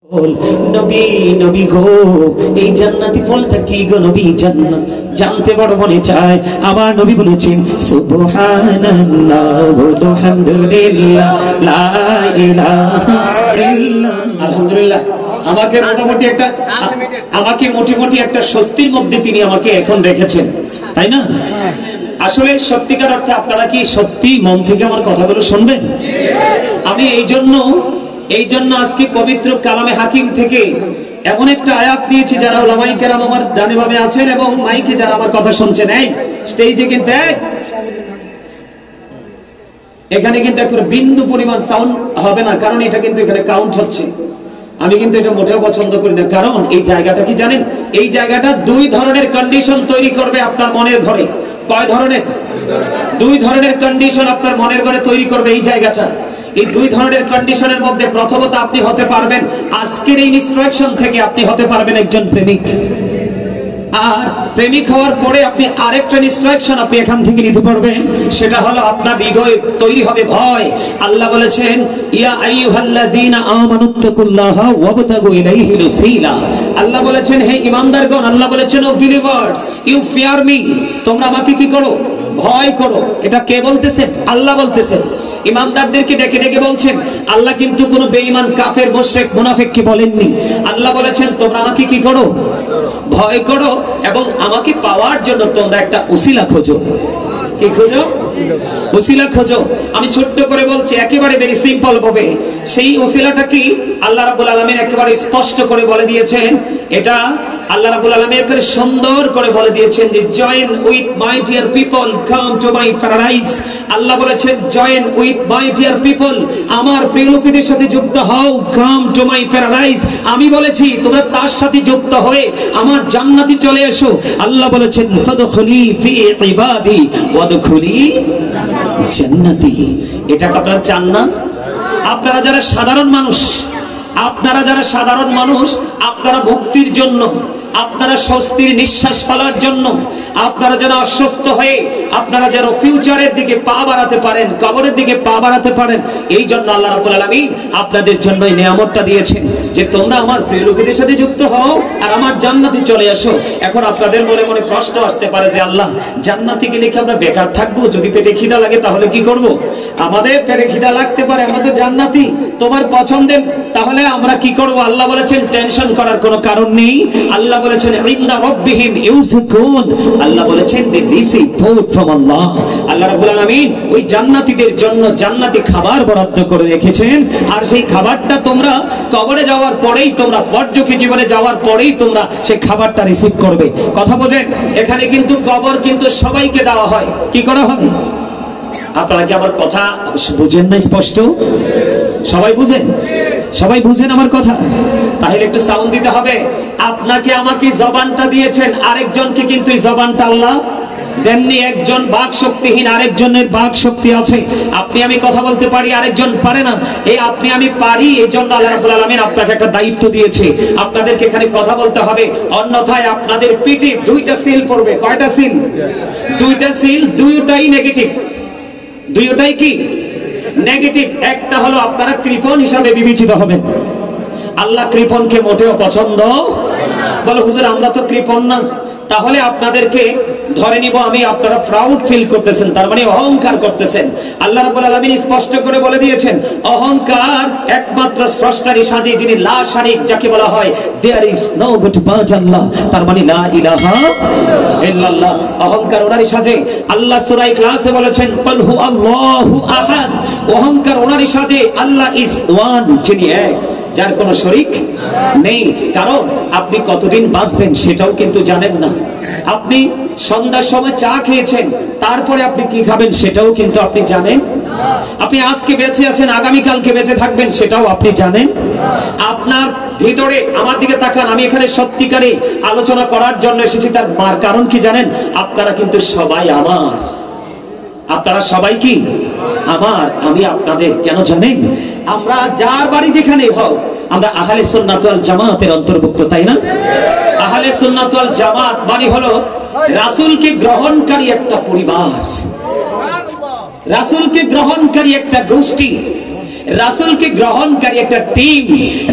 নবী নবী গো, এই জান্নাতি ফলটা কি গো নবী? জান্নাত জানতে বড় মনে চায়। আবার নবী বলেছেন সুবহানাল্লাহ আলহামদুলিল্লাহ লা ইলাহা ইল্লাল্লাহ। আলহামদুলিল্লাহ আমাকে মোটামুটি একটা স্বস্তির মধ্যে তিনি আমাকে এখন রেখেছেন, তাই না? আসলে সত্যিকার অর্থে আপনারা কি সত্যি মন থেকে আমার কথাগুলো শুনবেন? আমি এই জন্য আজকে পবিত্র কালামে হাকিম থেকে এমন একটা আয়াত নিয়েছি, যারা ওলামায়ে কেরাম আমার ডানে বামে আছেন এবং মাইকে যারা আমার কথা শুনছেন, এই স্টেজে কিন্তু এখানে কিন্তু একটা বিন্দু পরিমাণ সাউন্ড হবে না, কারণ এটা কিন্তু এখানে কাউন্ট হচ্ছে। আমি কিন্তু এটা মোটেও পছন্দ করি না, কারণ এই জায়গাটা কি জানেন, এই জায়গাটা দুই ধরনের কন্ডিশন তৈরি করবে আপনার মনের ঘরে। কয় ধরনের? দুই ধরনের কন্ডিশন আপনার মনের ঘরে তৈরি করবে এই জায়গাটা। এই দুই ধরনের কন্ডিশনের মধ্যে প্রথমত আপনি হতে পারবেন, আজকের এই ইনস্ট্রাকশন থেকে আপনি হতে পারবেন একজন প্রেমিক। আর প্রেমিক হওয়ার পরে আপনি আরেকটা ইনস্ট্রাকশন আপনি এখান থেকে নিতে পারবেন, সেটা হলো আপনার হৃদয়ে তৈরি হবে ভয়। আল্লাহ বলেছেন ইয়া আইয়ুহাল্লাযীনা আমানুত্তাকুল্লাহা ওয়াবতাগু ইলাইহিল ওসিলা। আল্লাহ বলেছেন হে ঈমানদারগণ, আল্লাহ বলেছেন O believers, you fear me, তোমরা আমাকে কি করো? ভয় করো। এটা কে বলতেছেন? আল্লাহ বলতেছেন। ইমানদারদেরকে ডেকে ডেকে বলছেন। আল্লাহ কিন্তু কোনো বেঈমান কাফের মুশরিক মুনাফিককে বলেননি। আল্লাহ বলেছেন তোমরা আমাকে কি করো? ভয় করো, এবং আমাকে পাওয়ার জন্য তোমরা একটা উসিলা খোঁজো। কি খোঁজো? উসিলা খোঁজো। আমি ছোট্ট করে বলছি, একেবারে ভেরি সিম্পল ভাবে। সেই উসিলাটা কি? আল্লাহ রাব্বুল আলামিন একেবারে স্পষ্ট করে বলে দিয়েছেন। এটা আল্লাহ রাব্বুল আলামিন একেবারে সুন্দর করে বলে দিয়েছেন যে join with my dear people, come to my paradise. Allah বলেছেন join with my dear people, আমার প্রিয় লোকেদের সাথে যুক্ত হও, কাম টু মাই প্যারাডাইস। আমি বলেছি তোমরা তার সাথে যুক্ত হয়ে আমার জান্নাতে চলে এসো। আল্লাহ বলেছেন ফাদখুলি ফি ইবাদি ওয়াদখুলি জান্নাতি। এটা আপনারা চান না? আপনারা যারা সাধারণ মানুষ, আপনারা মুক্তির জন্য, আপনারা স্বস্তির নিঃশ্বাস ফেলার জন্য, আপনারা যেন অসুস্থ হয়ে আপনারা যেন ফিউচারের দিকে পা বাড়াতে পারেন, কবরের দিকে পা বাড়াতে পারেন, এই জন্য আল্লাহ রাব্বুল আলামিন আপনাদের জন্য এই নিয়ামতটা দিয়েছেন যে তোমরা আমার প্রিয় লোকেদের সাথে যুক্ত হও আর আমার জান্নাতে চলে আসো। এখন আপনাদের মনে মনে প্রশ্ন আসতে পারে যে আল্লাহ, জান্নাতে গেলে কি আমরা বেকার থাকবো? যদি পেটে খিদা লাগে তাহলে কি করব? আমাদের পেটে খিদা লাগতে পারে, আমরা তো জান্নাতি, তোমার পছন্দের, তাহলে আমরা কি করব? আল্লাহ বলেছেন টেনশন করার কোনো কারণ নেই। আল্লাহ বলেছেন ইনদা রাব্বিহিম ইউযিকুন। আল্লাহ বলেছেন দে রিসিভ ফুড ফ্রম আল্লাহ। আল্লাহ রাব্বুল আলামিন ওই জান্নাতীদের জন্য জান্নাতি খাবার বরাদ্দ করে রেখেছেন, আর সেই খাবারটা তোমরা কবরে যাওয়ার পরেই, তোমরা পরযোগী জীবনে যাওয়ার পরেই তোমরা সেই খাবারটা রিসিভ করবে। কথা বোঝেন? এখানে কিন্তু কবর কিন্তু সবাইকে দেওয়া হয়। কি করা হয়? আপনারা কি আমার কথা বুঝেন না? স্পষ্ট সবাই বুঝেন? সবাই বুঝেন আমার কথা? তাহলে একটু সাউন্ড দিতে হবে। আপনাকে আমাকে জবানটা দিয়েছেন, আরেকজনকে কিন্তু এই জবানটা আল্লাহ দেননি। একজন বাক শক্তিহীন, আরেকজনের বাক শক্তি আছে। আপনি আমি কথা বলতে পারি, আরেকজন পারে না। এই আপনি আমি পারি, এই জন্য আল্লাহ রাব্বুল আলামিন আপনাকে একটা দায়িত্ব দিয়েছে। আপনাদেরকে এখানে কথা বলতে হবে, অন্যথায় আপনাদের পিঠে দুইটা সিল পড়বে। কয়টা সিল? দুইটা সিল, দুইটাই নেগেটিভ। দুইটাই কি? নেগেটিভ। একটা হলো আপনারা কৃপণ হিসাবে বিবেচিত হবেন। আল্লাহ কৃপণকে মোটেও পছন্দ বলে। হুজুর আমরা তো কৃপণ না, তাহলে আপনাদেরকে ধরে নিব আমি, আপনারা প্রাউড ফিল করতেছেন, তার মানে অহংকার করতেছেন। আল্লাহ রাব্বুল আলামিন স্পষ্ট করে বলে দিয়েছেন অহংকার একমাত্র স্রষ্টারই সাজে, যিনি লা শারিক, যাকে বলা হয় there is no god but Allah, তার মানে লা ইলাহা ইল্লাল্লাহ। অহংকার ওনারই সাজে। আল্লাহ সূরা ইখলাসে বলেছেন কুল হু আল্লাহু আহাদ। অহংকার ওনারই সাজে। আল্লাহ ইজ ওয়ান, যিনি এক, যার কোনো শরীক নেই। কারণ আপনি কতদিন বাঁচবেন সেটাও কিন্তু জানেন না। আপনি সন্ধ্যার সময় চা খেয়েছেন, তারপরে আপনি কি খাবেন সেটাও কিন্তু আপনি জানেন। আপনি আজকে বেঁচে আছেন, আগামীকালকে বেঁচে থাকবেন সেটাও আপনি জানেন। আপনার ভিতরে, আমার দিকে তাকান, আমি এখানে সত্যিকারে আলোচনা করার জন্য এসেছি। তার কারণ কি জানেন? আপনারা কিন্তু সবাই আমার। আপনারা সবাই কি আমার, আমি আপনাদের। কেন জানেন? আমরা যার বাড়ি যেখানেই হোক, আমরা আহলে সুন্নাত ওয়াল জামাতের অন্তর্ভুক্ত, তাই না? আহলে সুন্নাত ওয়াল জামাত মানে হলো রাসূলকে গ্রহণকারী একটা পরিবার, রাসূলকে গ্রহণকারী একটা গোষ্ঠী। রাসূলকে গ্রহণকারী একটা টিম।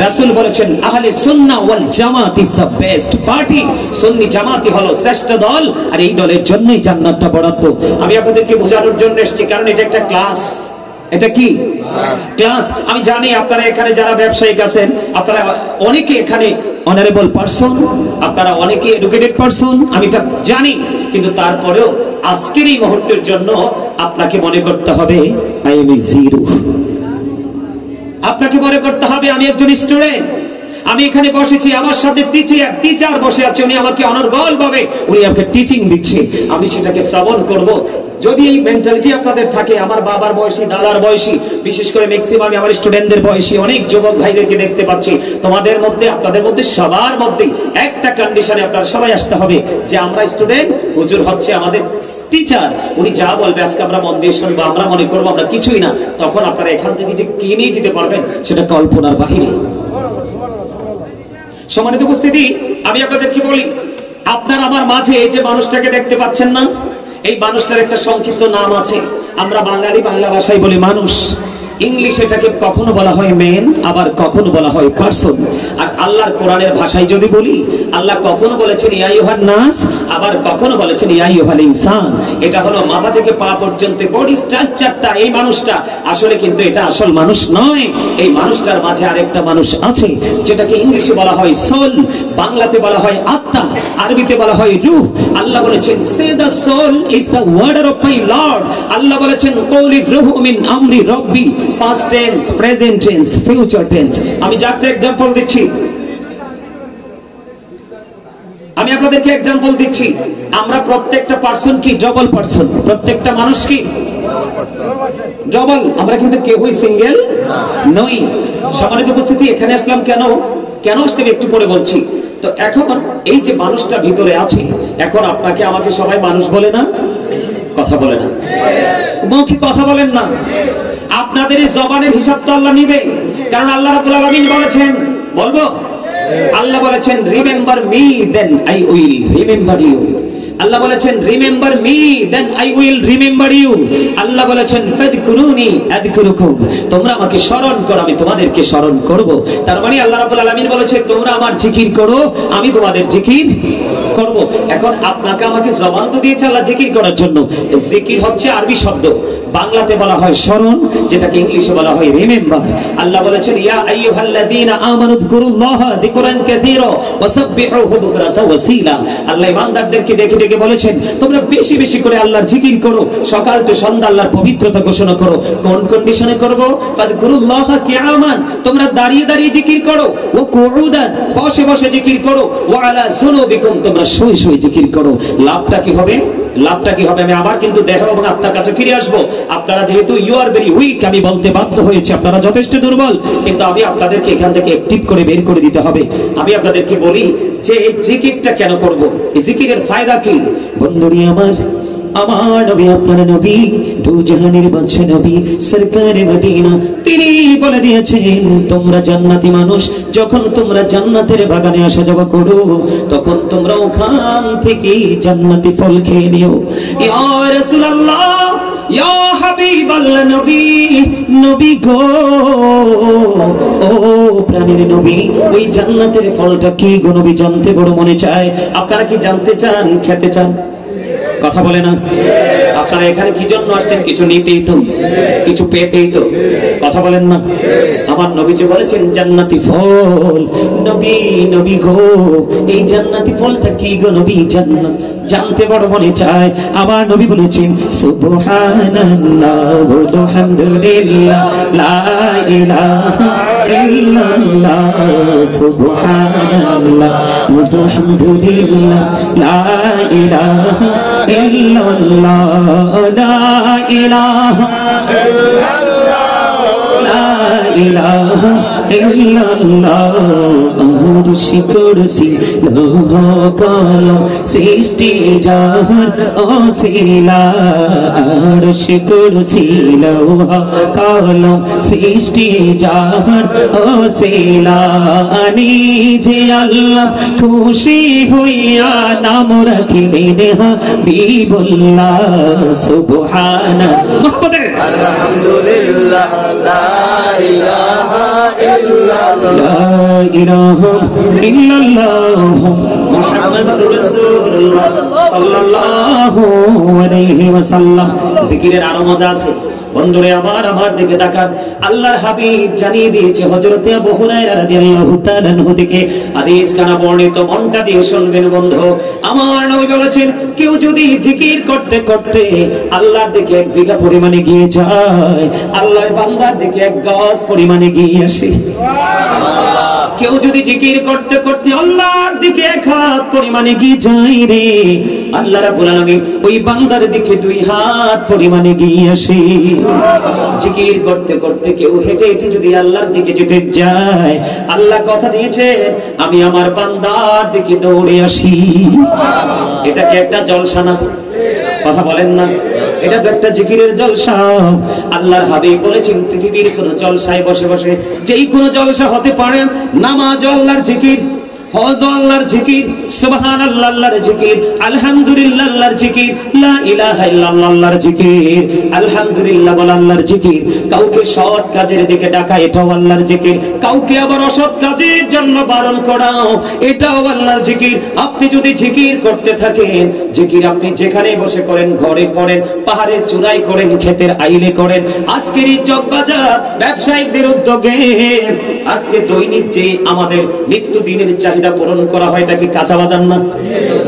রাসূল বলেছেন আহলে সুন্নাহ ওয়াল জামাত ইজ দ্য বেস্ট পার্টি। সুন্নি জামাতি হলো শ্রেষ্ঠ দল, আর এই দলের জন্যই জান্নাতটা বরাদ্দ। আমি আপনাদেরকে বোঝানোর জন্য এসেছি, কারণ এটা একটা ক্লাস। এটা কি ক্লাস? আমি জানি আপনারা এখানে যারা ব্যবসায়িক আছেন, আপনারা অনেকে এখানে অনারেবল পারসন, আপনারা অনেকে এডুকেটেড পারসন, আমি এটা জানি। কিন্তু তারপরেও আজকের এই মুহূর্তের জন্য আপনাকে মনে করতে হবে আই এম এ জিরো। আপনাকে মনে করতে হবে আমি একজন স্টুডেন্ট। আমি এখানে বসেছি, আমার সামনে টিচার বসে আছে, উনি আমাকে অনর্গল ভাবে উনি আমাকে টিচিং দিচ্ছে, আমি সেটাকে শ্রবণ করব। যদি এই মেন্টালিটি আপনাদের থাকে, আমার বাবার বয়সী, দাদার বয়সী, বিশেষ করে ম্যাক্সিমাম আমার স্টুডেন্টদের বয়সী অনেক যুবক ভাইদেরকে দেখতে পাচ্ছি, তোমাদের মধ্যে, আপনাদের মধ্যে, সবার মধ্যে একটা কন্ডিশনে আপনারা সবাই আসতে হবে যে আমরা স্টুডেন্ট, হুজুর হচ্ছে আমাদের টিচার, উনি যা বলবে আজকে আমরা মন দিয়ে শুনবো, আমরা মনে করবো আমরা কিছুই না। তখন আপনারা এখান থেকে যে কি নিয়ে যেতে পারবেন সেটা কল্পনার বাহিরে। সম্মানিত উপস্থিতি, আমি আপনাদের কি বলি, আপনার আমার মাঝে এই যে মানুষটাকে দেখতে পাচ্ছেন না, এই মানুষটার একটা সংক্ষিপ্ত নাম আছে। আমরা বাঙালি বাংলা ভাষায় বলি মানুষ, ইংলিশ এটাকে কখনো বলা হয় ম্যান, আবার কখনো বলা হয় পারসন। আর আল্লাহর কোরআনের ভাষায় যদি বলি, আল্লাহ কখনো বলেছেন ইয়া আইয়ুহান নাস, আবার কখনো বলেছেন ইয়া আইয়ুহাল ইনসান। এটা হলো মাথা থেকে পা পর্যন্ত বডি স্ট্রাকচারটা এই মানুষটা, আসলে কিন্তু এটা আসল মানুষ নয়। এই মানুষটার মাঝে আরেকটা মানুষ আছে, যেটাকে ইংলিশে বলা হয় সোল, বাংলাতে বলা হয় আত্মা, আরবিতে বলা হয় রূহ। আল্লাহ বলেছেন say the soul is the warder of my lord. Allah বলেছেন কওলির রূহু মিন আমরি রব্বি, past tense, present tense, future tense। আমি জাস্ট এক্সাম্পল দিচ্ছি, আমি আপনাদেরকে এক্সাম্পল দিচ্ছি। আমরা প্রত্যেকটা পারসন কি ডবল পারসন, প্রত্যেকটা মানুষ কি ডবল, আমরা কিন্তু কেউই সিঙ্গেল নই। সম্মানিত উপস্থিতি, এখানে আসলাম কেন আসতে একটু পরে বলছি। তো এখন এই যে মানুষটা ভিতরে আছে, এখন আপনাকে আমাকে সবাই মানুষ বলে না, কথা বলে না, মৌখিক কথা বলেন না। আপনাদের এই জবানের হিসাব তো আল্লাহ নিবে, কারণ আল্লাহ রাব্বুল আলামিন বলেছেন, বলবো, আল্লাহ বলেছেন remember me then I will remember you. Allah বলেছেন remember me then I will remember you. Allah বলেছেন ফাযকুরুনি আযকুরুকুম, তোমরা আমাকে স্মরণ করো, আমি তোমাদেরকে স্মরণ করব। তার মানে আল্লাহ রাব্বুল আলামিন বলেছে তোমরা আমার জিকির করো, আমি তোমাদের জিকির করব। এখন আপনাকে আমাকে জবান তো দিয়েছে আল্লাহ জিকির করার জন্য। জিকির হচ্ছে আরবি শব্দ, বাংলাতে বলা হয় স্মরণ, যেটাকে ইংলিশে বলা হয় রিমেম্বার। আল্লাহ বলেছেন ইয়া আইয়ুহাল্লাযীনা আমানু যকুরুল্লাহা যিকরান কাসীরা ওয়াসাব্বিহুহু বুকরাতাও ওয়াসীলা। আল্লাহ ইমানদারদেরকে ডেকে ডেকে বলেছেন তোমরা বেশি বেশি করে আল্লাহর জিকির করো, সকাল থেকে সন্ধ্যা আল্লাহর পবিত্রতা ঘোষণা করো। কোন কন্ডিশনে করব? ফাযকুরুল্লাহা কিয়ামান, তোমরা দাঁড়িয়ে দাঁড়িয়ে জিকির করো, ওয়া কুউদান, বসে বসে জিকির করো, ওয়া আলা যুনুবিকুম, তোমরা শুয়ে শুয়ে জিকির করো। লাভটা কি হবে? লাভটা কি হবে? আমি আবার কিন্তু দেহ এবং আত্মার কাছে ফিরে আসবো। আপনারা যেহেতু ইউ আর ভেরি উইক, আমি বলতে বাধ্য হয়েছি আপনারা যথেষ্ট দুর্বল, কিন্তু আমি আপনাদেরকে এখান থেকে অ্যাক্টিভ করে বের করে দিতে হবে। আমি আপনাদেরকে বলি যে এই জিকিরটা কেন করব, এই জিকিরের ফায়দা কি? বন্ধুরি আমার নবী, আপনার নবী, দু জাহানের বাদশা নবী সরকারে মদিনা, তিনি বলে দিয়েছেন তোমরা জান্নাতি মানুষ, যখন তোমরা জান্নাতের বাগানে আসা যাওয়া করো, তখন তোমরা ওখান থেকে জান্নাতি ফল খেয়ে নিও। ইয়া রাসূলুল্লাহ, ইয়া হাবিবাল্লাহ, নবী, নবী গো, ও প্রাণের নবী, ওই জান্নাতের ফলটা কি গো নবী? জানতে বড় মনে চায়। আপনারা কি জানতে চান, খেতে চান? কথা বলে না। আপনারা এখানে কি জন্য আসছেন? কিছু নিতেই তো, কিছু পেতেই তো, কথা বলেন না। আমার নবীজি বলেছেন জান্নাতি ফল, নবী, নবী গো, এই জান্নাতি ফলটা কি গো নবী? জান্নাত জানতে বড় মনে চায়। আমার নবী বলেছেন সুবহানাল্লাহ ওয়া হামদুলিল্লাহ লা ইলাহা ইল্লাল্লাহ, সুবহানাল্লাহ ওয়া হামদুলিল্লাহ লা ইলাহা ইল্লাল্লাহ, লা ইলাহা ইল্লাল্লাহ, লা ইলাহা ইল্লাল্লাহ, আরশ কুরসি লৌহ কলম সৃষ্টি যাহার অসিলা আরশ কুরসি লৌহ কলম সৃষ্টি যাহার অসিলা নিজে আল্লাহ খুশি হইয়া নাম রাখিলেন হাবিবুল্লাহ সুবহানাল্লাহ আলহামদুলিল্লাহ লা ইলাহা ইল্লাল্লাহ লা ইলাহা ইল্লাল্লাহ মুহাম্মাদুর রাসূলুল্লাহ সাল্লাল্লাহু আলাইহি ওয়াসাল্লাম। জিকিরের আরো মজা আছে বন্ধুরে, আমার দিকে তাকান। আল্লাহর হাবিব জানিয়ে দিয়েছে হযরতে আবু হুরায়রা রাদিয়াল্লাহু তাআলা আনহু থেকে হাদিস কানা বর্ণিত, মনটা দিয়ে শুনবেন বন্ধু। আমার নবী বলেছেন, কেউ যদি জিকির করতে করতে আল্লাহর দিকে 1 বিঘা পরিমাণে গিয়ে যায়, আল্লাহর বান্দার দিকে 1 গজ পরিমাণে গিয়ে আসে। কেউ যদি জিকির করতে করতে আল্লাহর দিকে 1 হাত পরিমাণে গিয়ে যায় রে, আল্লাহ রাব্বুল আলামিন ওই বান্দার দিকে 2 হাত পরিমাণে গিয়ে আসে। জিকির করতে করতে কেউ হেঁটে হেঁটে যদি আল্লাহর দিকে যেতে যায়, আল্লাহ কথা দিয়েছে আমি আমার বান্দার দিকে দৌড়ে আসি। এটা কি একটা জলসা না? কথা বলেন না, এটা তো একটা জিকিরের জলসা। আল্লাহর হাবিব বলেছেন পৃথিবীর কোন জলসায় বসে বসে যেই কোন জলসা হতে পারে, নামাজ আল্লাহর জিকির, হজ আল্লাহর জিকির, সুবহানাল্লাহ আল্লাহর জিকির, আলহামদুলিল্লাহ আল্লাহর জিকির, লা ইলাহা ইল্লাল্লাহ আল্লাহর জিকির, আলহামদুলিল্লাহ বলা আল্লাহর জিকির। কাউকে সৎ কাজের দিকে ডাকা, এটাও আল্লাহর জিকির। কাউকে আবার অসৎ কাজের জন্য বারণ করাও, এটাও আল্লাহর জিকির। আপনি যদি জিকির করতে থাকেন, জিকির আপনি যেখানে বসে করেন, ঘরে করেন, পাহাড়ের চূড়ায় করেন, ক্ষেতের আইলে করেন, আজকের ইজ্জত বাজার ব্যবসায়িকদের উদ্যোগে আজকে দৈনিক যে আমাদের নিত্যদিনের চাহিদা পূরণ করা হয়, এটা কি কাঁচা বাজার না?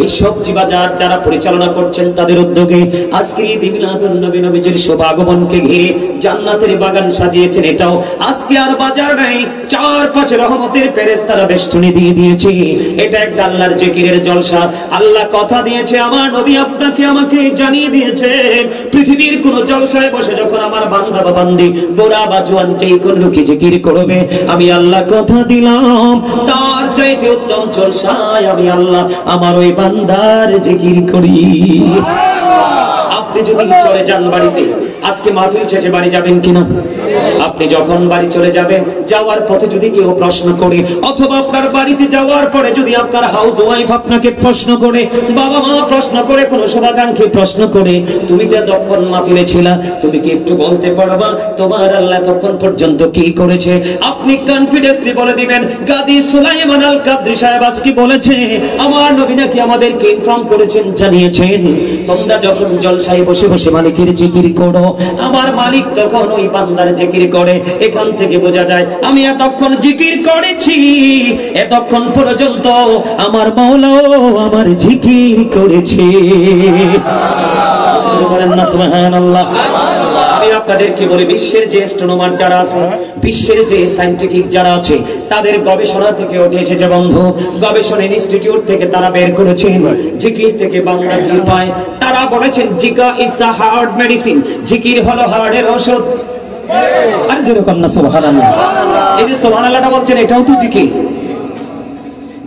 এই সবজি বাজার যারা পরিচালনা করছেন তাদের উদ্যোগে আজকের ঈদ মিলাদুন নবী নবীজির শুভ আগমনকে ঘিরে জান্নাতের বাগান সাজিয়েছেন। এটাও আজকে আর বাজার নাই, চারপাশে রহমতের ফেরেশতারা বেষ্টনী দিয়ে দিয়েছে। এটা একটা আল্লাহর জিকিরের জলসা। আল্লাহ কথা দিয়েছে, আমার নবী আপনাকে আমাকে জানিয়ে দিয়েছে, পৃথিবীর কোন জলসায় বসে যখন আমার বান্দা বা বান্দি বুড়া বা জওয়ান যেই কোন লোকে জিকির করবে, আমি আল্লাহ কথা দিলাম তার চাইতে উত্তম জলসায় আমি আল্লাহ আমার ওই বান্দার জিকির করি। আপনি যদি চলে যান বাড়িতে, আজকে মাহফিল শেষে বাড়ি যাবেন কিনা? আপনি যখন বাড়ি চলে যাবেন, যাওয়ার পথে যদি কেউ প্রশ্ন করে, অথবা আপনার বাড়িতে যাওয়ার পরে যদি আপনার হাউস ওয়াইফ আপনাকে প্রশ্ন করে, বাবা মা প্রশ্ন করে, কোন শুভাকাঙ্ক্ষী প্রশ্ন করে, তুমি তো তখন মাহফিলে ছিলা, তুমি কি একটু বলতে পারবা তোমার আল্লাহ তখন পর্যন্ত কি করেছে? আপনি কনফিডেন্সলি বলে দিবেন, গাজী সুলাইমান আল কাদরি সাহেব আজকে বলেছে, আমার নবী নাকি আমাদেরকে ইনফর্ম করেছেন, জানিয়েছেন, তোমরা যখন জলসায় বসে বসে মালিকের জিকির করো, আমার মালিক তখন ওই বান্দার জিকির করে। এখান থেকে বোঝা যায় আমি এতক্ষণ জিকির করেছি, এতক্ষণ পর্যন্ত আমার মাওলাও আমার জিকির করেছে। বলেন না সুবহানাল্লাহ। আমি আপনাদেরকে বলি, বিশ্বের যে অ্যাস্ট্রোনমার যারা আছে, বিশ্বের যে সায়েন্টিফিক যারা আছে, তাদের গবেষণা থেকে উঠে এসেছে বন্ধু, গবেষণা ইনস্টিটিউট থেকে তারা বের করেছেন জিকির থেকে বাংলা কি পায়। তারা বলেছেন Zika is the heart medicine, জিকির হলো হার্টের ঔষধ। আর যেরকম না সুবহানাল্লাহ, এই যে সুবহানাল্লাহটা বলছেন, এটাও তো জিকির।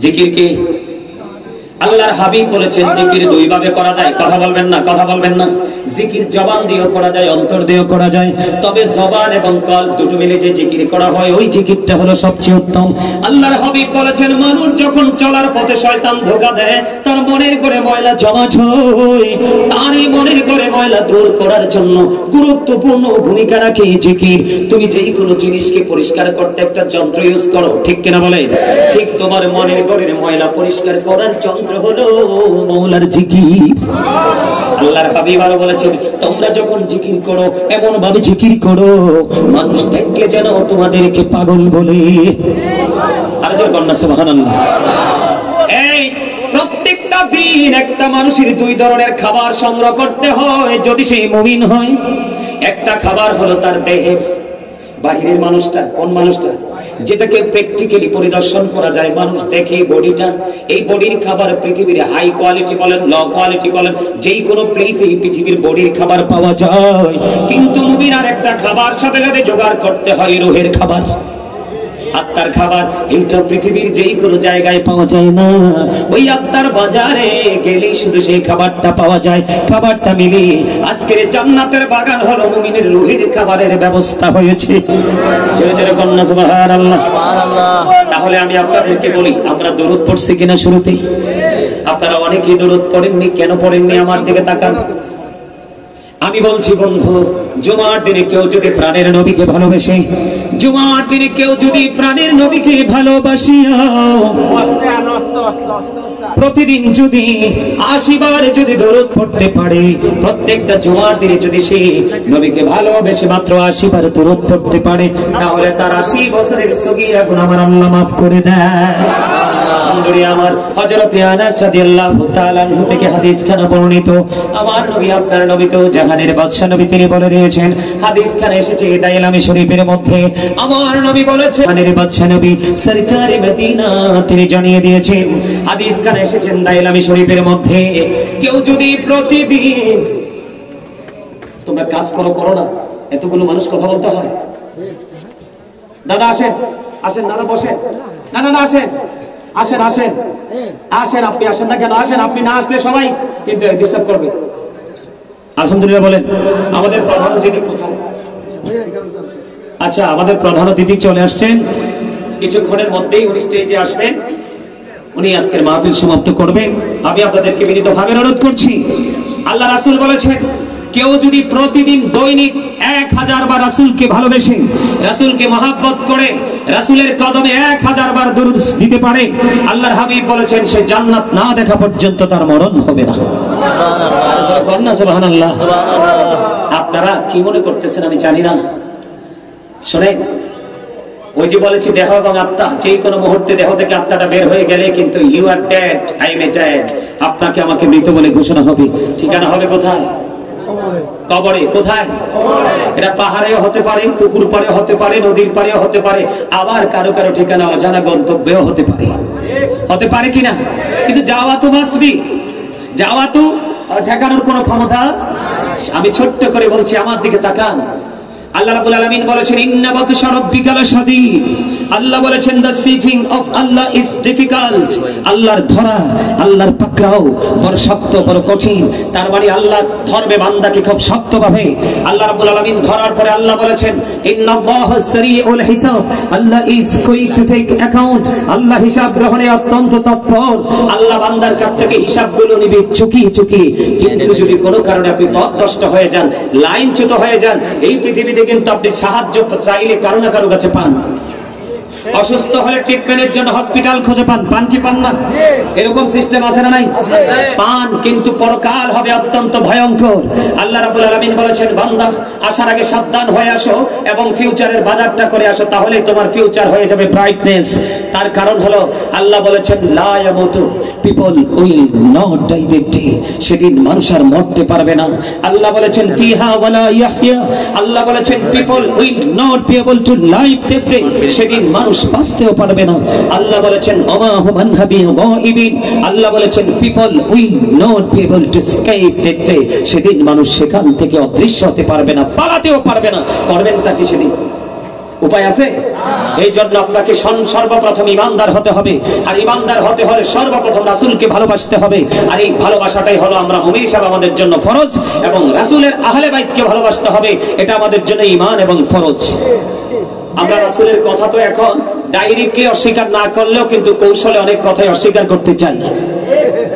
জিকির কি? আল্লাহর হাবিব বলেছেন জিকির 2 ভাবে করা যায়। কথা বলবেন না, কথা বলবেন না। জিকির জবান দিয়েও করা যায়, অন্তর দিয়েও করা যায়, তবে জবান এবং কলব দুটো মিলে যে জিকির করা হয়, ওই জিকিরটা হলো সবচেয়ে উত্তম। আল্লাহর হাবিব বলেছেন, মানুষ যখন চলার পথে শয়তান ধোঁকা দেয়, তার মনের করে ময়লা জমাট হয়, তার এই মনের করে ময়লা দূর করার জন্য গুরুত্বপূর্ণ ভূমিকা রাখে জিকির। তুমি যেই কোনো জিনিসকে পরিষ্কার করতে একটা যন্ত্র ইউজ করো, ঠিক কিনা বলেন? ঠিক তোমার মনের করে ময়লা পরিষ্কার করার যন্ত্র হলো মাওলার জিকির। আল্লাহর হাবিব আরো বলেছেন, তোমরা যখন জিকির করো এমন ভাবে জিকির করো মানুষ দেখলে যেন তোমাদেরকে পাগল বলে। আর যখন না সুবহানাল্লাহ। এই প্রত্যেকটা দিন একটা মানুষের 2 ধরনের খাবার সংগ্রহ করতে হয় যদি সে মুমিন হয়। একটা খাবার হলো তার দেহের বাহিরের মানুষটা, কোন মানুষটা? যেটাকে প্র্যাকটিক্যালি পরিদর্শন করা যায়, মানুষ দেখে বডিটা। এই বডির খাবার পৃথিবীর হাই কোয়ালিটি বলেন, লো কোয়ালিটি বলেন, যেই কোনো প্লেসে এই পৃথিবীর বডির খাবার পাওয়া যায়। কিন্তু মুমিন আর একটা খাবার সাথে সাথে জোগাড় করতে হয়, রূহের খাবার। আত্মার খাবার এইটা পৃথিবীর যেই কোনো জায়গায় পাওয়া যায় না, ওই আত্মার বাজারে গেলেই শুধু সেই খাবারটা পাওয়া যায়। খাবারটা মিলে আজকের জান্নাতের বাগান হলো মুমিনের রুহের খাবারের ব্যবস্থা হয়েছে। জোরে জোরে কন্যা সুবহানাল্লাহ। তাহলে আমি আপনাদেরকে বলি, আমরা দরুদ পড়ছি কিনা শুরুতেই? আপনারা অনেকেই দরুদ পড়েননি, কেন পড়েননি আমার দিকে তাকান। আমি বলছি বন্ধু, জুমার দিনে কেউ যদি প্রাণের নবীকে ভালোবাসে, জুমার দিনে কেউ যদি প্রাণের নবীকে ভালোবাসিয়া প্রতিদিন যদি 80 বার যদি দরুদ পড়তে পারে, প্রত্যেকটা জুমার দিনে যদি সে নবীকে ভালোবেসে মাত্র 80 বার দরুদ পড়তে পারে, তাহলে তার 80 বছরের সগীরা গুনাহ আমার আল্লাহ মাফ করে দেয়। আমার হযরতে আনাস রাদিয়াল্লাহু তাআলা আনহু থেকে হাদিসখানা বর্ণিত, আমার নবী আপনার নবী তো জাহানের বাদশা নবী, তিনি বলে দিয়েছেন, হাদিসখানা এসেছে দাইলামি শরীফের মধ্যে, আমার নবী বলেছেন, জাহানের বাদশা নবী সরকারে মদিনা তিনি জানিয়ে দিয়েছেন, হাদিসখানা এসেছেন দাইলামি শরীফের মধ্যে, কেউ যদি প্রতিদিন, তোমরা কাজ করো না, এতগুলো মানুষ কথা বলতে হয়। দাদা আসেন, আসেন দাদা বসেন, না না না আসেন, আসেন আসেন আসেন, আপনি আসেন না কেন? আসেন, আপনি না আসলে সবাই কিন্তু ডিস্টার্ব করবে। আলহামদুলিল্লাহ বলেন। আমাদের প্রধান অতিথি কোথায়? আচ্ছা, আমাদের প্রধান অতিথি চলে আসছেন, কিছুক্ষণের মধ্যেই উনি স্টেজে আসবেন, উনি আজকের মাহফিল সমাপ্ত করবেন। আমি আপনাদেরকে বিনীতভাবে অনুরোধ করছি, আল্লাহ রাসূল বলেছেন, কেউ যদি প্রতিদিন দৈনিক 1000 বার রাসূলকে ভালোবেসে, রাসূলকে মহব্বত করে, রাসূলের কদমে 1000 বার দরুদ দিতে পারে, আল্লাহর হাবিব বলেছেন সে জান্নাত না দেখা পর্যন্ত তার মরণ হবে না। সুবহানাল্লাহ। আপনারা কি মনে করতেছেন আমি জানি না, শুনেন, ওই যে বলেছি দেহ এবং আত্মা, যে কোনো মুহূর্তে দেহ থেকে আত্মাটা বের হয়ে গেলে কিন্তু you are dead, I am dead, আপনাকে আমাকে মৃত বলে ঘোষণা হবে। ঠিকানা হবে কোথায়? কবরে। কোথায়? এটা পাহাড়েও হতে পারে, পুকুর পাড়েও হতে পারে, নদীর পাড়েও হতে পারে, আবার কারো কারো ঠিকানা অজানা গন্তব্যেও হতে পারে। হতে পারে কিনা? কিন্তু যাওয়া তো মাস্ট বি, যাওয়া তো ঠেকানোর কোনো ক্ষমতা। আমি ছোট্ট করে বলছি, আমার দিকে তাকান। আল্লাহ রাব্বুল আলামিন বলেছেন, ইন্না বাতশা রাব্বিকা লাশাদীদ। আল্লাহ বলেছেন, the sieging of Allah is difficult। আল্লাহর ধরা, আল্লাহর পাকড়াও বড় শক্ত, বড় কঠিন। তার মানে আল্লাহ ধরবে বান্দাকে খুব শক্তভাবে। আল্লাহ রাব্বুল আলামিন ধরার পরে আল্লাহ বলেছেন, ইন্নাল্লাহা সারিউল হিসাব। আল্লাহ is going to take account। আল্লাহ হিসাব গ্রহণে অত্যন্ত তৎপর। আল্লাহ বান্দার কাছ থেকে হিসাবগুলো নিবে চুকিয়ে চুকিয়ে। কিন্তু যদি কোনো কারণে আপনি পথভ্রষ্ট হয়ে যান, লাইনচ্যুত হয়ে যান, এই পৃথিবীতে কিন্তু আপনি সাহায্য চাইলে কারো না কারো কাছে পান। অসুস্থ হলে ট্রিটমেন্টের জন্য হসপিটাল খুঁজে পান, পান কি পান না? এরকম সিস্টেম আছে না নাই? পান, কিন্তু পরকাল হবে অত্যন্ত ভয়ঙ্কর। আল্লাহ রাব্বুল আলামিন বলেছেন, বান্দা আসার আগে সাবধান হয়ে আসো এবং ফিউচারের বাজারটা করে আসো, তাহলেই তোমার ফিউচার হয়ে যাবে ব্রাইটনেস। তার কারণ হলো আল্লাহ বলেছেন, লা ইয়ামুতু, people will not die that day. সেদিন মানুষ আর মরতে পারবে না। আল্লাহ বলেছেন, ফিহা ওয়ালা ইয়াহইয়া। আল্লাহ বলেছেন, people will not be able to live that day. সেদিন মানুষ বাঁচতেও পারবে না। আল্লাহ বলেছেন, ওমা হুম আন হাবিন গায়িবিন। আল্লাহ বলেছেন, people will not be able to escape that day. সেদিন মানুষ সেখান থেকে অদৃশ্য হতে পারবে না, পালাতেও পারবে না। করবেনটা কি সেদিন? উপায় আছে? এই জন্য আপনাকে সর্বপ্রথম ইমানদার হতে হবে, আর ইমানদার হতে হলে সর্বপ্রথম রাসূলকে ভালোবাসতে হবে। আর এই ভালোবাসাটাই হলো আমরা মুমিন হিসাবে আমাদের জন্য ফরজ, এবং রাসূলের আহলে বাইতকে ভালোবাসতে হবে, এটা আমাদের জন্য ঈমান এবং ফরজ। আমরা রাসূলের কথা তো এখন ডাইরেক্টলি অস্বীকার না করলেও কিন্তু কৌশলে অনেক কথাই অস্বীকার করতে চাই।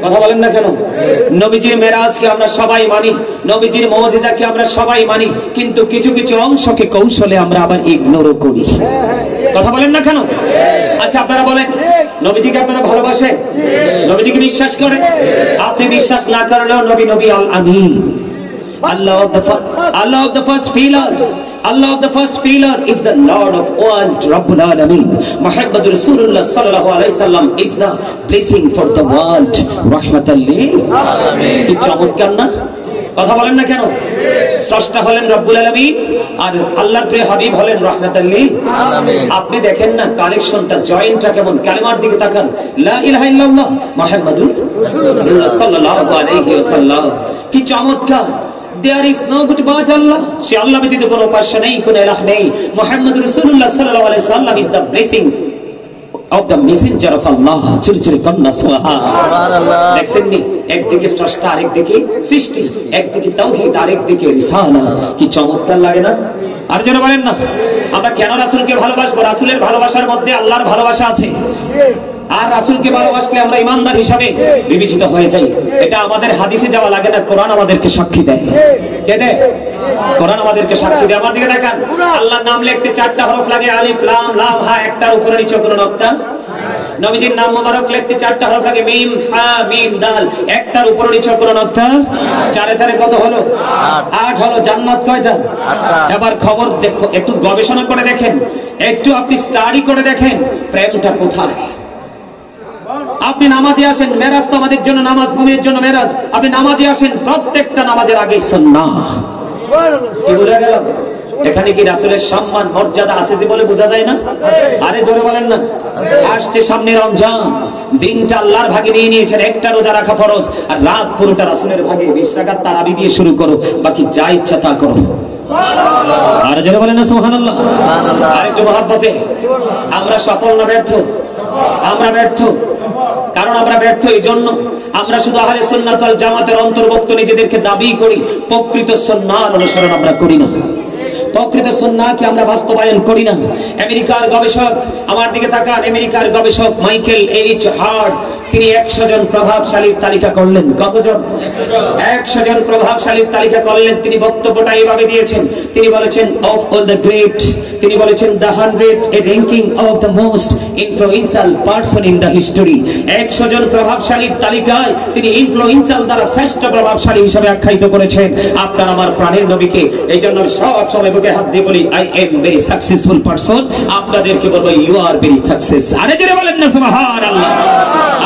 কথা বলেন না কেন? নবীজির মেরাজকে আমরা সবাই মানি, নবীজির মুজিজাকে আমরা সবাই মানি, কিন্তু কিছু কিছু অংশকে কৌশলে আমরা আবার ইগনোরও করি। কথা বলেন না কেন? আচ্ছা আপনারা বলেন, নবীজিকে আপনারা ভালোবাসেন? নবীজিকে বিশ্বাস করেন? আপনি বিশ্বাস না করলেও নবী নবী আল আমিন, Allah of the first pillar. Allah of the first pillar is the Lord of world, Rabbul Alameen. Muhammad Rasulullah sallallahu alaihi wasallam is the blessing for the world, rahmatan lil alamin. কি চমৎকার না? কথা বলেন না কেন? স্রষ্টা হলেন রব্বুল আলামিন, আর আল্লাহর প্রিয় হাবিব হলেন রাহমাতাল লিল আলামিন। আপনি দেখেন না কালেকশনটা, জয়েন্টটা কেমন? কালেমার দিকে তাকান, লা ইলাহা ইল্লাল্লাহ মুহাম্মাদুর রাসূলুল্লাহ সাল্লাল্লাহু আলাইহি ওয়াসাল্লাম। কি চমৎকার! There is no good but Allah. সে আল্লাহ ব্যতীত কোনো উপাস্য নেই, কোনো ইলাহ নেই। মুহাম্মদ রাসূলুল্লাহ সাল্লাল্লাহু আলাইহি সাল্লাম is the blessing of the messenger of Allah. চুরি চুরি কন্যা সুবহানাল্লাহ। দেখছেন নি, একদিকে স্রষ্টা আরেকদিকে সৃষ্টি, একদিকে তাওহীদ আরেকদিকে রিসালাত। কি চমৎকার লাগে না? আর যেন বলেন না, আমরা কেন রাসূলকে ভালোবাসবো? রাসূলের ভালোবাসার মধ্যে আল্লাহর ভালোবাসা আছে। আর রাসূলকে ভালোবাসলে আমরা ইমানদার হিসাবে বিবেচিত হয়ে যাই। এটা আমাদের হাদিসে যাওয়া লাগে না, কোরআন আমাদেরকে সাক্ষী দেয়। কে দেয়? কোরআন আমাদেরকে সাক্ষী দেয়। আমার দিকে দেখেন, আল্লাহর নাম লিখতে 4টা হরফ লাগে, আলিফ লাম লাম হা, একটার উপরে নিচে কোনো নক্তা। নবীজির নাম মোবারক লিখতে 4টা হরফ লাগে, মিম হা মিম দাল, একটার উপরে নিচে কোনো নক্তা। 4 কত হলো? 8 হলো। জান্নাত কয়টা? 8টা। এবার খবর দেখো, একটু গবেষণা করে দেখেন, একটু আপনি স্টাডি করে দেখেন, প্রেমটা কোথায়? আপনি নামাজে আসেন, মেরাজ তো আমাদের জন্য নামাজ, মুমিনের জন্য মেরাজ। আপনি নামাজে আসেন, প্রত্যেকটা নামাজের আগে সুন্নাহ। কি বোঝা গেল? এখানে কি রাসূলের সম্মান মর্যাদা আছে যে বলে বোঝা যায় না? আরে জোরে বলেন না। আসছে সামনে রমজান, দিনটা আল্লাহর ভাগে নিয়ে নিয়েছেন, একটা রোজা রাখা ফরজ, আর রাত পুরোটা রাসূলের ভাগে। 20 রাকাত তারাবি দিয়ে শুরু করো, বাকি যা ইচ্ছা তা করো। আর জোরে বলেন না সুবহানাল্লাহ। আর একটু মহব্বতে, আমরা সফল না ব্যর্থ? আমরা ব্যর্থ। কারণ আমরা ব্যর্থ এই জন্য, আমরা শুধু আহলে সুন্নাত ওয়াল জামাতের অন্তর্ভুক্ত নিজেদেরকে দাবি করি, প্রকৃত সুন্নাহর অনুসরণ আমরা করি না। প্রকৃত সুন্নাহকে আমরা বাস্তবায়ন করি না। আমেরিকার গবেষক, আমার দিকে তাকান, আমেরিকার গবেষক মাইকেল এইচ হার্ড, তিনি 100 জন প্রভাবশালীর তালিকা করলেন। কতজন? 100 জন প্রভাবশালীর তালিকা করলেন। তিনি বক্তব্যটা এইভাবে দিয়েছেন, তিনি বলেছেন অফ অল দ্য গ্রেট, তিনি বলেছেন the 100 A ranking of the most influential person in the history. 100 জন প্রভাবশালীর তালিকায় তিনি ইনফ্লুয়েন্সিয়াল দ্বারা শ্রেষ্ঠ প্রভাবশালী হিসেবে আখ্যায়িত করেছেন আপনার আমার প্রাণের নবীকে। এই জন্য সব সময় বুকে হাত দিয়ে বলি, I am very successful person. আপনাদেরকে বলবো, ইউ আর ভেরি সাকসেস। আরে জোরে বলেন না সুবহানাল্লাহ।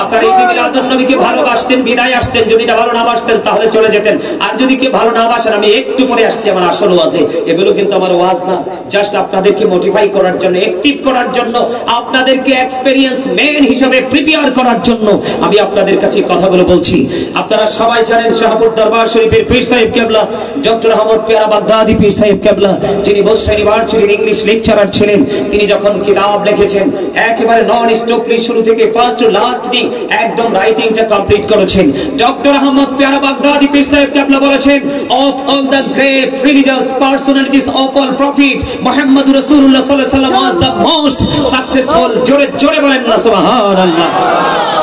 আপনারা এই মিলাদুন নবীকে ভালোবাসতেন, বিদায় আসতেন, যদি এটা ভালো না বাসতেন তাহলে চলে যেতেন। আর যদি কে ভালো না বাসেন, আমি একটু পরে আসছি আমার আসল ওয়াজে। এগুলো কিন্তু আমার ওয়াজ না, জাস্ট আপনাদেরকে মোটিফাই করার জন্য, অ্যাক্টিভ করার জন্য, আপনাদেরকে এক্সপেরিয়েন্স ম্যান হিসেবে প্রিপেয়ার করার জন্য আমি আপনাদের কাছে কথাগুলো বলছি। আপনারা সবাই জানেন, শাহপুর দরবার শরীফের পীর সাহেব কেবলা ডক্টর আহমদ পেয়ারা বাগদাদি পীর সাহেব কেবলা, যিনি বসরা ইউনিভার্সিটির ইংলিশ লেকচারার ছিলেন, তিনি যখন কিতাব লিখেছেন একেবারে নন স্টপলি শুরু থেকে ফার্স্ট টু লাস্ট দিন একদম রাইটিংটা কমপ্লিট করেছেন। ডক্টর আহমদ পেয়ারা বাগদাদি পীর সাহেব কেবলা বলেছেন, of all the great religious personalities of all prophet, Muhammad রাসূলুল্লাহ সাল্লাল্লাহু আলাইহি ওয়াসাল্লাম ওয়াজ দ্য মোস্ট সাকসেসফুল। জোরে জোরে বলেন না সুবহানাল্লাহ।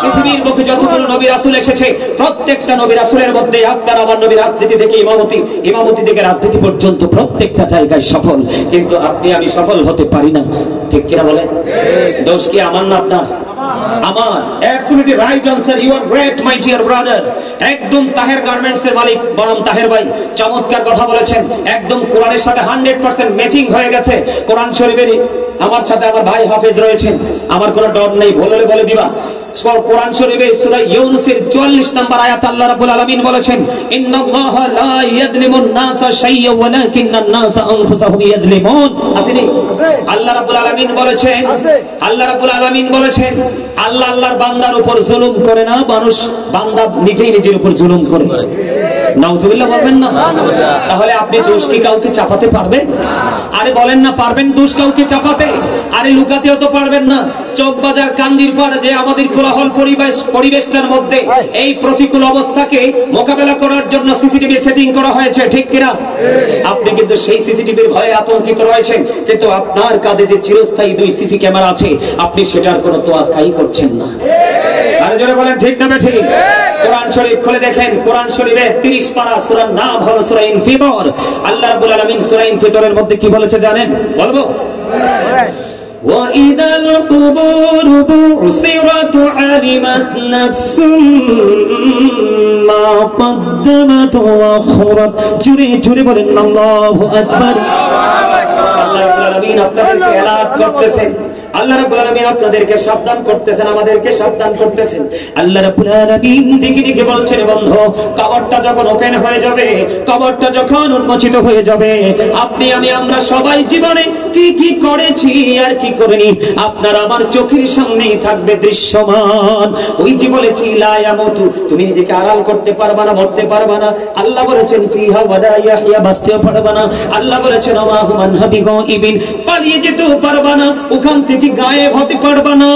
পৃথিবীর বুকে যতগুলো নবী রাসূল এসেছে, প্রত্যেকটা নবী রাসূলের মধ্যে আপনার আমার নবী রাজনীতি থেকে ইমামতি থেকে রাজনীতি পর্যন্ত প্রত্যেকটা জায়গায় সফল। কিন্তু আপনি আমি সফল হতে পারি না, ঠিক কিনা বলেন? দোষ কি আমার না আপনার? আমার। Absolutely right answer, you are great my dear brother. একদম তাহের গার্মেন্টস এর মালিক বরম তাহের ভাই চমৎকার কথা বলেছেন, একদম কোরআনের সাথে 100% ম্যাচিং হয়ে গেছে। কোরআন শরীফের আমার সাথে আমার ভাই হাফেজ রয়েছেন, আমার কোনো ডর নেই, ভুলে বলে দিবা। কোরআন শরীফে সূরা ইউনূসের 44 নম্বর আয়াত আল্লাহ রাব্বুল আলামিন বলেছেন, ইন্নাল্লাহা লা ইয়াযলিমুন নাসা শাইয়্যান ওয়ালাকিন্নান নাসা আনফুসাহুম ইয়াযলিমুন। আসেনি? আল্লাহ রাব্বুল আলামিন বলেছেন, আল্লাহ রাব্বুল আলামিন বলেছেন, আল্লাহ আল্লাহর বান্দার উপর জুলুম করে না, মানুষ বান্দা নিজেই নিজের উপর জুলুম করে। নাউজুবিল্লাহ বলবেন না? তাহলে আপনি দোষ কি কাউকে চাপাতে পারবেন? আরে বলেন না, পারবেন দোষ কাউকে চাপাতে? আরে লুকাতেও তো পারবেন না। চকবাজার কান্দির পাড় যে আমাদের কোলাহল পরিবেশটার মধ্যে এই প্রতিকূল অবস্থাকে মোকাবেলা করার জন্য সিসিটিভি সেটিং করা হয়েছে, ঠিক কিনা? আপনি কিন্তু সেই সিসিটিভির ভয়ে আতঙ্কিত রয়েছেন, কিন্তু আপনার কাঁধে যে চিরস্থায়ী 2 সিসি ক্যামেরা আছে, আপনি সেটার কোনো তোয়াক্কাই করছেন না। আরে জোরে বলেন ঠিক না ঠিক? কোরআন শরীফ খুলে দেখেন, কোরআন শরীফে 30 পারা সূরার নাম হলো সূরা ইনফিতর। আল্লাহ রাব্বুল আলামিন সূরা ইনফিতরের মধ্যে কি বলেছে জানেন? বলবো? وَإِذَا الْقُبُورُ بُعْثِرَتْ عَلِمَتْ نَفْسٌ مَا قَدَّمَتْ وَأَخَّرَتْ। জোরে জোরে বলেন আল্লাহু আকবার। আল্লাহ রাব্বুল আলামিন আপনাদেরকে এলার্ট করতেছেন, আল্লাহ রাব্বুল আলামিন আপনাদেরকে সাবধান করতেছেন, আমাদেরকে সাবধান করতেছেন। আল্লাহ রাব্বুল আলামিন দিকে দিকে বলছেন, বন্ধু কবরটা যখন ওপেন হয়ে যাবে, কবরটা যখন উন্মোচিত হয়ে যাবে, আপনি আমি আমরা সবাই জীবনে কি কি করেছি আর কি করিনি, আপনার আমার চোখের সামনেই থাকবে দৃশ্যমান। ওই যে বলেছি লা ইয়ামুতু, তুমি নিজেকে আড়াল করতে পারবা না, মরতে পারবা না। আল্লাহ বলেছেন ফিহা ওয়ালা ইয়াহইয়া, বাঁচতেও পারবা না। আল্লাহ বলেছেন ওয়া হুমান হাবিগাইবিন, পালিয়ে যেতেও পারবা না, ওখান থেকে গায়েব হতে পারবা না,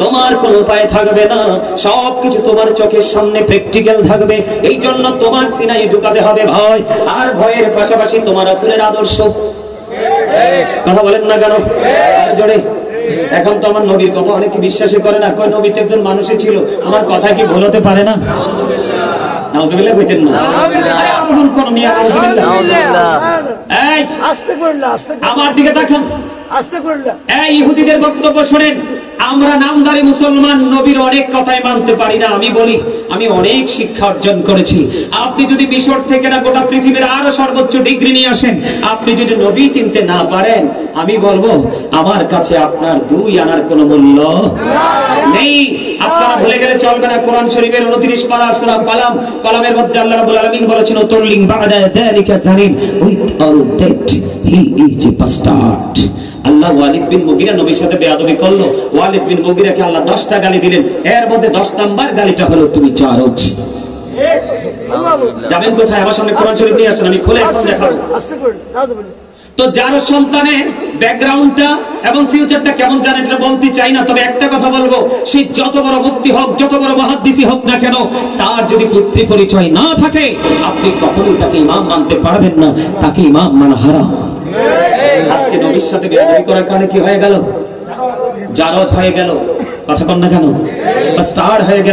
তোমার কোনো উপায় থাকবে না, সবকিছু তোমার চোখের সামনে প্র্যাকটিক্যাল থাকবে। এই জন্য তোমার সিনায় ঢুকাতে হবে ভয়, আর ভয়ের পাশাপাশি তোমার রাসূলের আদর্শ। কথা বলেন না কেন আর জোরে? এখন তো আমার নবীর কথা অনেকে বিশ্বাসই করে না, কয় নবী তো একজন মানুষই ছিল, আমার কথা কি ভুল হতে পারে না? নাউজুবিল্লাহ কইতেন না, এখন কোন মিয়া নাউজুবিল্লাহ। এই আস্তে করলে, আস্তে আমার দিকে তাকান, আস্তে করলে। এই ইহুদিদের বক্তব্য শুনেন। আমরা নামধারী মুসলমান, নবীর অনেক কথাই মানতে পারি না। আমি বলি আমি অনেক শিক্ষা অর্জন করেছি। আপনি যদি মিশর থেকে না গোটা পৃথিবীর আরো সর্বোচ্চ ডিগ্রি নিয়ে আসেন, আপনি যদি নবী চিনতে না পারেন, আমি বলবো আমার কাছে আপনার 2 আনার কোনো মূল্য নেই। আপনারা ভুলে গেলে চলবে না। কোরআন শরীফের 29 পারা সূরা কালাম, কালামের মধ্যে আল্লাহ রাব্বুল আলামিন বলেছেন উতুল্লিং বা'দা যালিকা জানিন, with all that he is a bastard. Allah Walid bin Mughira নবীর সাথে বেয়াদবি করলো, ওয়ালিদ বিন মুগিরাকে আল্লাহ 10টা গালি দিলেন, এর মধ্যে 10 নাম্বার গালিটা হলো তুমি জারজ। যাবেন কোথায়? আমার সামনে কোরআন শরীফ নিয়ে আসেন, আমি খুলে এখন দেখাবো। আস্তে করলে, নাউজুবিল্লাহ। তো যার সন্তানের ব্যাকগ্রাউন্ডটা এবং ফিউচারটা কেমন জানেন এটা বলতে চাই না, তবে একটা কথা বলবো, সে যত বড় মুফতি হোক, যত বড় মুহাদ্দিসই হোক না কেন, তার যদি পুত্রী পরিচয় না থাকে, আপনি কখনোই তাকে ইমাম মানতে পারবেন না, তাকে ইমাম মানা হারাম। আজকে নবীর সাথে বেয়াদবি করার কারণে কি হয়ে গেল? জারজ হয়ে গেল। কথা কন না কেন? বাস্টার্ড হয়ে গেল।